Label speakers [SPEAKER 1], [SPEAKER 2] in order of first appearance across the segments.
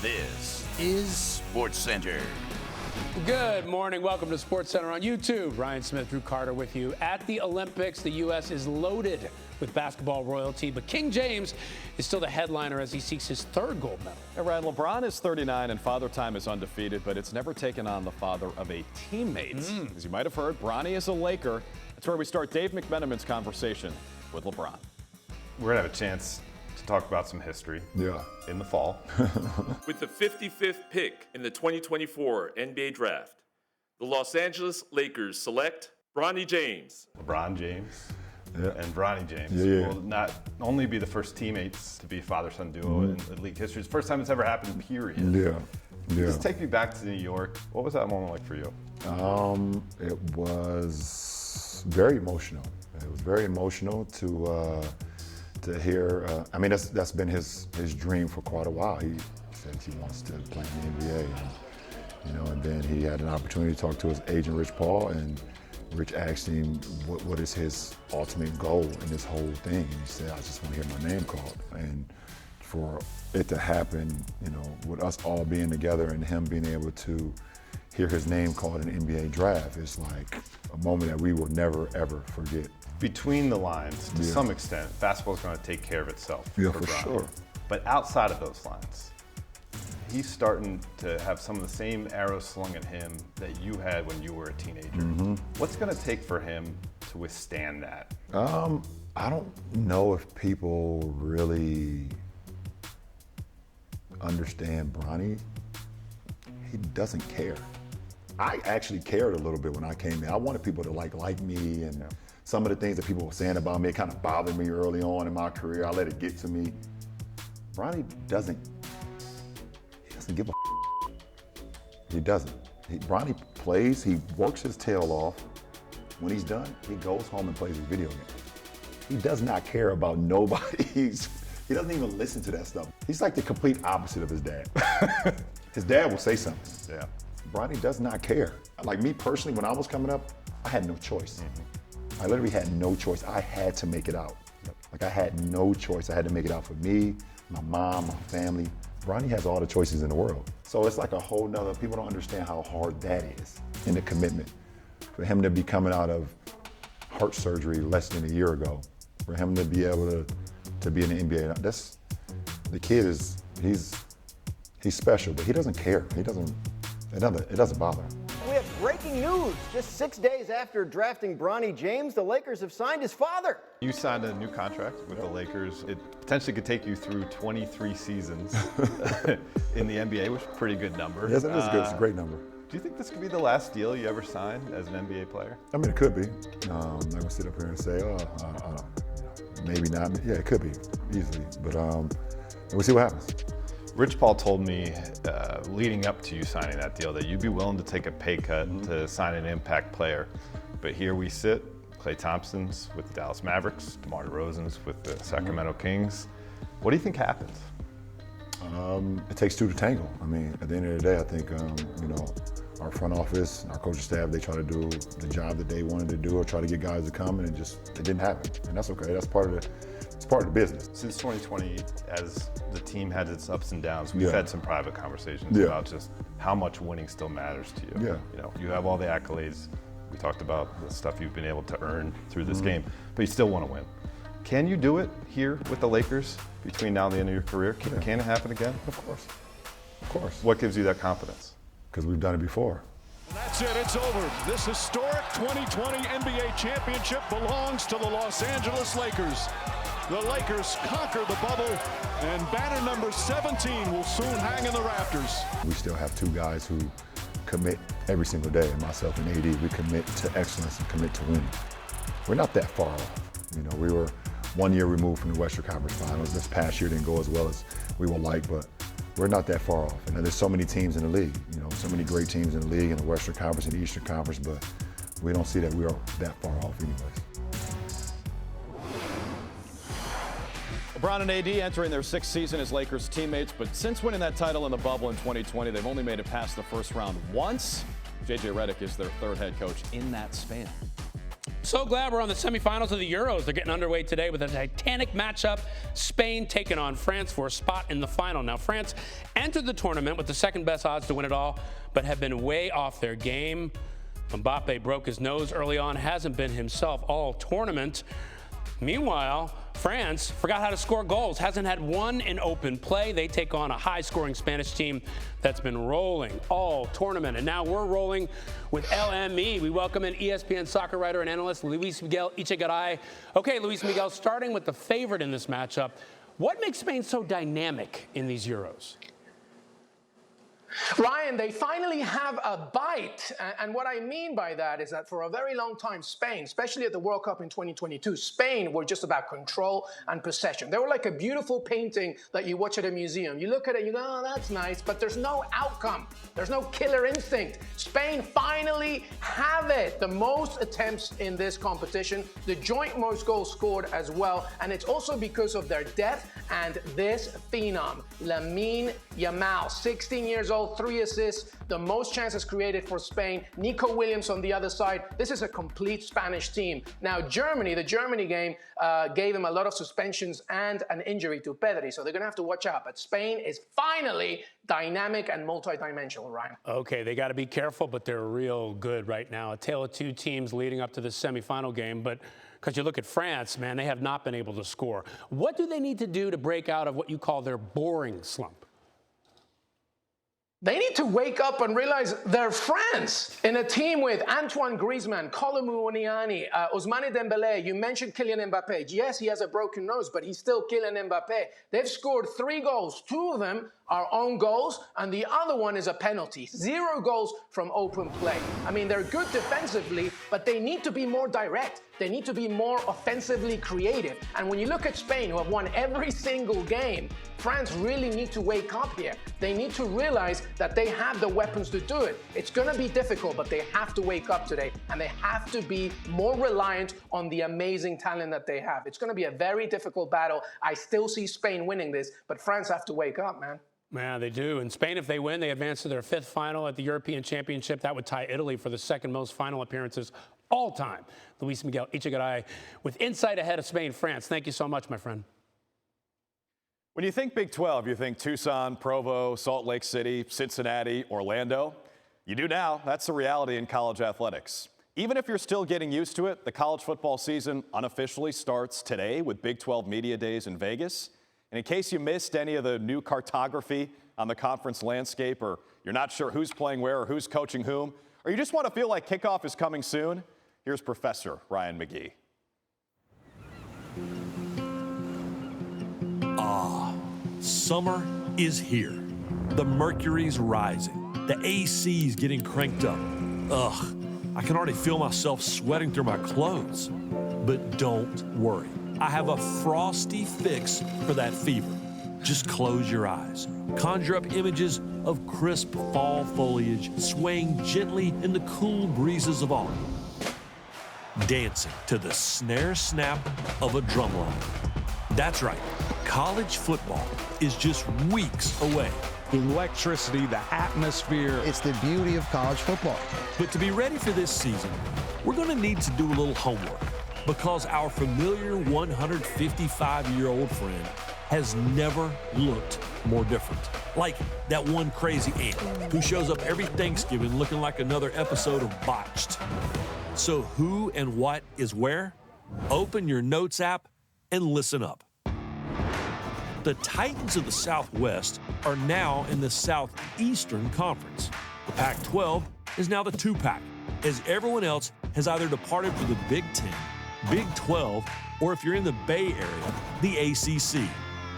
[SPEAKER 1] This is SportsCenter.
[SPEAKER 2] Good morning. Welcome to SportsCenter on YouTube. Ryan Smith, Drew Carter with you. At the Olympics, the U.S. is loaded with basketball royalty, but King James is still the headliner as he seeks his third gold medal.
[SPEAKER 3] And Ryan, LeBron is 39 and Father Time is undefeated, but it's never taken on the father of a teammate. As you might have heard, Bronny is a Laker. That's where we start Dave McMenamin's conversation with LeBron.
[SPEAKER 4] We're going to have a chance to talk about some history in the fall.
[SPEAKER 5] With the 55th pick in the 2024 NBA Draft, the Los Angeles Lakers select Bronny James.
[SPEAKER 4] LeBron James and Bronny James will not only be the first teammates to be father-son duo in league history. It's the first time it's ever happened, period. Just take me back to New York. What was that moment like for you?
[SPEAKER 6] It was very emotional. It was very emotional to hear. I mean, that's been his dream for quite a while. He says he wants to play in the NBA, and then he had an opportunity to talk to his agent, Rich Paul, and Rich asked him what is his ultimate goal in this whole thing. And he said, I just want to hear my name called. And for it to happen, with us all being together and him being able to hear his name called in the NBA draft, it's like a moment that we will never, ever forget.
[SPEAKER 4] Between the lines, to some extent, basketball is going to take care of itself.
[SPEAKER 6] Yeah, for sure.
[SPEAKER 4] But outside of those lines, he's starting to have some of the same arrows slung at him that you had when you were a teenager. What's going to take for him to withstand that?
[SPEAKER 6] I don't know if people really understand Bronny. He doesn't care. I actually cared a little bit when I came in. I wanted people to like me, and some of the things that people were saying about me, it kind of bothered me early on in my career. I let it get to me. Bronny doesn't give a He doesn't. Bronny plays, he works his tail off. When he's done, he goes home and plays his video game. He does not care about nobody. He doesn't even listen to that stuff. He's like the complete opposite of his dad. His dad will say something.
[SPEAKER 4] Yeah.
[SPEAKER 6] Bronny does not care. Like me personally, when I was coming up, I had no choice. I literally had no choice. I had to make it out. Like I had no choice. I had to make it out for me, my mom, my family. Bronny has all the choices in the world. So it's like a whole nother, people don't understand how hard that is in the commitment. For him to be coming out of heart surgery less than a year ago, for him to be able to be in the NBA, the kid he's special, but he doesn't care. It doesn't bother him.
[SPEAKER 7] We have breaking news. Just 6 days after drafting Bronny James, the Lakers have signed his father.
[SPEAKER 4] You signed a new contract with the Lakers. It potentially could take you through 23 seasons in the NBA, which is a pretty good number.
[SPEAKER 6] Yes, it is good. It's a great number.
[SPEAKER 4] Do you think this could be the last deal you ever signed as an NBA player?
[SPEAKER 6] I mean, it could be. I'm not gonna sit up here and say, maybe not. Yeah, it could be, easily. But we'll see what happens.
[SPEAKER 4] Rich Paul told me leading up to you signing that deal that you'd be willing to take a pay cut to sign an impact player. But here we sit, Klay Thompson's with the Dallas Mavericks, DeMar DeRozan's with the Sacramento Kings. What do you think happens?
[SPEAKER 6] It takes two to tango. I mean, at the end of the day, I think, our front office, our coaching staff, they try to do the job that they wanted to do or try to get guys to come, and it didn't happen. And that's okay. That's part of the business.
[SPEAKER 4] Since 2020, as the team had its ups and downs, we've had some private conversations about just how much winning still matters to you. You have all the accolades. We talked about the stuff you've been able to earn through this game, but you still want to win. Can you do it here with the Lakers between now and the end of your career? Can it happen again?
[SPEAKER 6] Of course. Of course.
[SPEAKER 4] What gives you that confidence?
[SPEAKER 6] Because we've done it before.
[SPEAKER 8] And that's it. It's over. This historic 2020 NBA championship belongs to the Los Angeles Lakers. The Lakers conquer the bubble, and banner number 17 will soon hang in the rafters.
[SPEAKER 6] We still have two guys who commit every single day, and myself and AD, we commit to excellence and commit to winning. We're not that far off. We were 1 year removed from the Western Conference Finals. This past year didn't go as well as we would like, but we're not that far off. And there's so many teams in the league, so many great teams in the league, in the Western Conference and the Eastern Conference, but we don't see that we are that far off anyways.
[SPEAKER 3] LeBron and AD entering their sixth season as Lakers teammates, but since winning that title in the bubble in 2020, they've only made it past the first round once. JJ Redick is their third head coach in that span.
[SPEAKER 2] So glad we're on the semifinals of the Euros. They're getting underway today with a titanic matchup. Spain taking on France for a spot in the final. Now, France entered the tournament with the second best odds to win it all, but have been way off their game. Mbappe broke his nose early on, hasn't been himself all tournament. Meanwhile, France forgot how to score goals, hasn't had one in open play. They take on a high-scoring Spanish team that's been rolling all tournament. And now we're rolling with LME. We welcome in ESPN soccer writer and analyst Luis Miguel Echegaray. Okay, Luis Miguel, starting with the favorite in this matchup, what makes Spain so dynamic in these Euros?
[SPEAKER 9] Ryan, they finally have a bite. And what I mean by that is that for a very long time, Spain, especially at the World Cup in 2022, Spain were just about control and possession. They were like a beautiful painting that you watch at a museum. You look at it, you go, oh, that's nice, but there's no outcome. There's no killer instinct. Spain finally have it. The most attempts in this competition, the joint most goals scored as well. And it's also because of their depth and this phenom, Lamine Yamal, 16 years old, 3 assists, the most chances created for Spain. Nico Williams on the other side. This is a complete Spanish team. Now, Germany, the Germany game gave them a lot of suspensions and an injury to Pedri, so they're going to have to watch out. But Spain is finally dynamic and multi-dimensional, Ryan.
[SPEAKER 2] Okay, they got to be careful, but they're real good right now. A tale of two teams leading up to the semifinal game, but because you look at France, man, they have not been able to score. What do they need to do to break out of what you call their boring slump?
[SPEAKER 9] They need to wake up and realize they're France in a team with Antoine Griezmann, Kolomu Oniani, Ousmane Dembélé. You mentioned Kylian Mbappé. Yes, he has a broken nose, but he's still Kylian Mbappé. They've scored 3 goals. 2 of them are own goals, and the other one is a penalty. 0 goals from open play. I mean, they're good defensively, but they need to be more direct. They need to be more offensively creative. And when you look at Spain, who have won every single game, France really need to wake up here. They need to realize that they have the weapons to do it. It's going to be difficult, but they have to wake up today, and they have to be more reliant on the amazing talent that they have. It's going to be a very difficult battle. I still see Spain winning this, but France have to wake up, man.
[SPEAKER 2] Yeah, they do. And Spain, if they win, they advance to their 5th final at the European Championship. That would tie Italy for the 2nd most final appearances all time. Luis Miguel Echegaray with insight ahead of Spain, France. Thank you so much, my friend.
[SPEAKER 3] When you think Big 12, you think Tucson, Provo, Salt Lake City, Cincinnati, Orlando. You do now. That's the reality in college athletics. Even if you're still getting used to it, the college football season unofficially starts today with Big 12 Media Days in Vegas. And in case you missed any of the new cartography on the conference landscape, or you're not sure who's playing where or who's coaching whom, or you just want to feel like kickoff is coming soon, here's Professor Ryan McGee.
[SPEAKER 10] Summer is here. The mercury's rising. The AC's getting cranked up. Ugh, I can already feel myself sweating through my clothes. But don't worry. I have a frosty fix for that fever. Just close your eyes. Conjure up images of crisp fall foliage swaying gently in the cool breezes of autumn. Dancing to the snare snap of a drumline. That's right. College football is just weeks away.
[SPEAKER 11] The electricity, the atmosphere.
[SPEAKER 12] It's the beauty of college football.
[SPEAKER 10] But to be ready for this season, we're going to need to do a little homework because our familiar 155-year-old friend has never looked more different. Like that one crazy aunt who shows up every Thanksgiving looking like another episode of Botched. So who and what is where? Open your notes app and listen up. The Titans of the Southwest are now in the Southeastern Conference. The Pac-12 is now the 2-pack, as everyone else has either departed for the Big 10, Big 12, or if you're in the Bay Area, the ACC.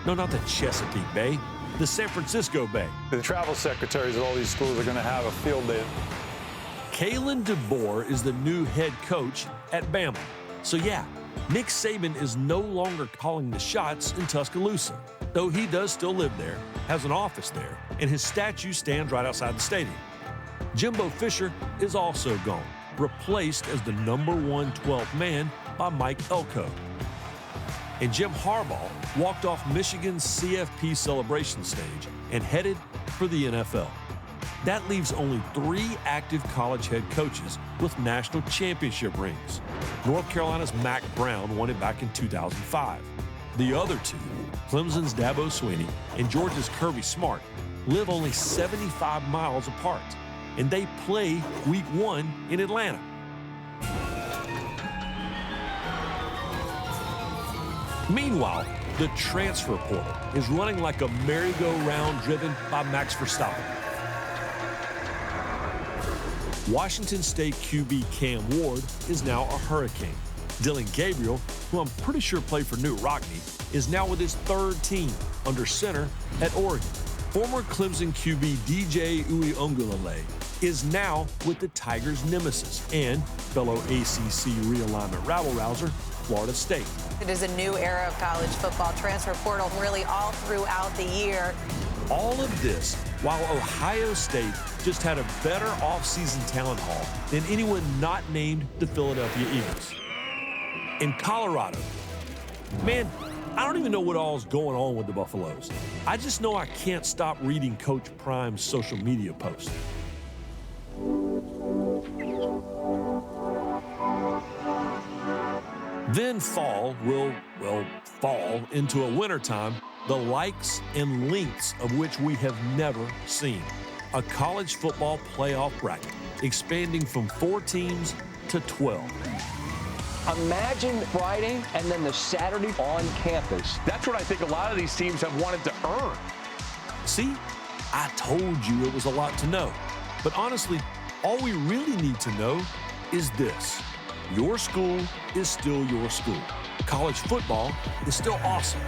[SPEAKER 10] No, not the Chesapeake Bay, the San Francisco Bay.
[SPEAKER 11] The travel secretaries at all these schools are going to have a field day.
[SPEAKER 10] Kalen DeBoer is the new head coach at Bama. So yeah, Nick Saban is no longer calling the shots in Tuscaloosa, though he does still live there, has an office there, and his statue stands right outside the stadium. Jimbo Fisher is also gone, replaced as the #1 12th man by Mike Elko. And Jim Harbaugh walked off Michigan's CFP celebration stage and headed for the NFL. That leaves only 3 active college head coaches with national championship rings. North Carolina's Mack Brown won it back in 2005. The other two, Clemson's Dabo Swinney and Georgia's Kirby Smart, live only 75 miles apart, and they play Week 1 in Atlanta. Meanwhile, the transfer portal is running like a merry-go-round driven by Max Verstappen. Washington State QB Cam Ward is now a Hurricane. Dylan Gabriel, who I'm pretty sure played for Knute Rockne, is now with his third team under center at Oregon. Former Clemson QB DJ Uiagalelei is now with the Tigers' nemesis and fellow ACC realignment rabble-rouser, Florida State.
[SPEAKER 13] It is a new era of college football transfer portal really all throughout the year.
[SPEAKER 10] All of this while Ohio State just had a better offseason talent haul than anyone not named the Philadelphia Eagles. In Colorado, man, I don't even know what all's going on with the Buffaloes. I just know I can't stop reading Coach Prime's social media posts. Then fall will, well, fall into a wintertime, the likes and lengths of which we have never seen. A college football playoff bracket expanding from 4 teams to 12.
[SPEAKER 14] Imagine Friday and then the Saturday on campus. That's what I think a lot of these teams have wanted to earn.
[SPEAKER 10] See, I told you it was a lot to know. But honestly, all we really need to know is this. Your school is still your school. College football is still awesome.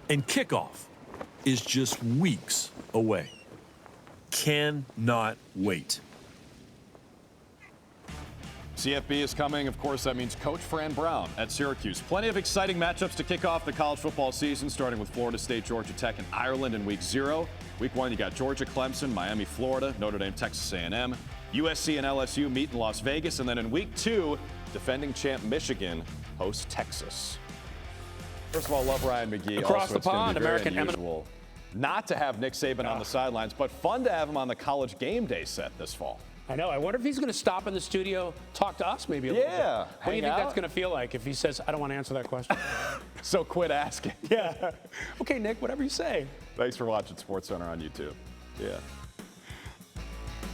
[SPEAKER 10] And kickoff is just weeks away. Cannot wait.
[SPEAKER 3] CFB is coming. Of course, that means Coach Fran Brown at Syracuse. Plenty of exciting matchups to kick off the college football season, starting with Florida State, Georgia Tech, and Ireland in Week 0. Week 1, you got Georgia, Clemson, Miami, Florida, Notre Dame, Texas A&M. USC and LSU meet in Las Vegas. And then in Week 2, defending champ Michigan hosts Texas. First of all, love Ryan McGee.
[SPEAKER 2] Across
[SPEAKER 3] also,
[SPEAKER 2] the
[SPEAKER 3] it's gonna
[SPEAKER 2] pond,
[SPEAKER 3] be very
[SPEAKER 2] American
[SPEAKER 3] unusual not to have Nick Saban on the sidelines, but fun to have him on the college game day set this fall.
[SPEAKER 2] I know. I wonder if he's going to stop in the studio, talk to us maybe a little bit.
[SPEAKER 3] Yeah.
[SPEAKER 2] What do you think that's going to feel like if he says, I don't want to answer that question?
[SPEAKER 3] So quit asking.
[SPEAKER 2] Yeah. Okay, Nick, whatever you say.
[SPEAKER 3] Thanks for watching SportsCenter on YouTube. Yeah.